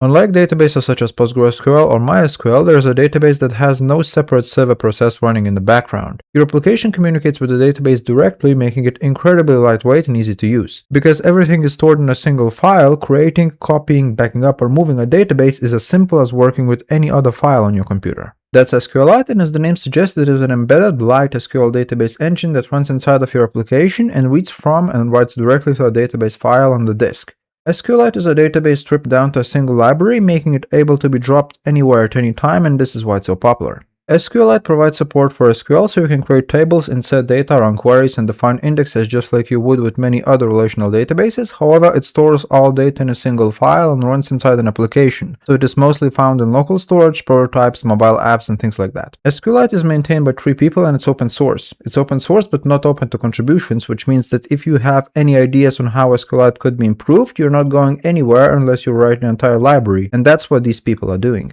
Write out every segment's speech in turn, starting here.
Unlike databases such as PostgreSQL or MySQL, there is a database that has no separate server process running in the background. Your application communicates with the database directly, making it incredibly lightweight and easy to use. Because everything is stored in a single file, creating, copying, backing up, or moving a database is as simple as working with any other file on your computer. That's SQLite, and as the name suggests, it is an embedded light SQL database engine that runs inside of your application and reads from and writes directly to a database file on the disk. SQLite is a database stripped down to a single library, making it able to be dropped anywhere at any time, and this is why it's so popular. SQLite provides support for SQL, so you can create tables, insert data, run queries, and define indexes just like you would with many other relational databases. However, it stores all data in a single file and runs inside an application, so it is mostly found in local storage, prototypes, mobile apps, and things like that. SQLite is maintained by 3 people and it's open source. It's open source but not open to contributions, which means that if you have any ideas on how SQLite could be improved, you're not going anywhere unless you write an entire library, and that's what these people are doing.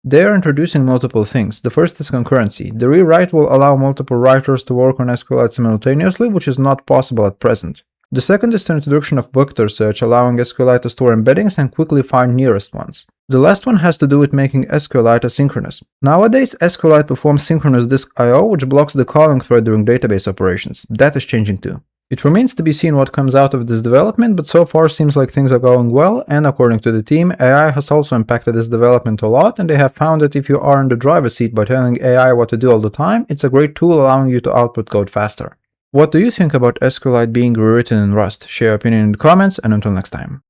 They are introducing multiple things. The first is concurrency. The rewrite will allow multiple writers to work on SQLite simultaneously, which is not possible at present. The second is the introduction of vector search, allowing SQLite to store embeddings and quickly find nearest ones. The last one has to do with making SQLite asynchronous. Nowadays, SQLite performs synchronous disk I/O, which blocks the calling thread during database operations. That is changing too. It remains to be seen what comes out of this development, but so far seems like things are going well, and according to the team, AI has also impacted this development a lot, and they have found that if you are in the driver's seat by telling AI what to do all the time, it's a great tool allowing you to output code faster. What do you think about SQLite being rewritten in Rust? Share your opinion in the comments, and until next time.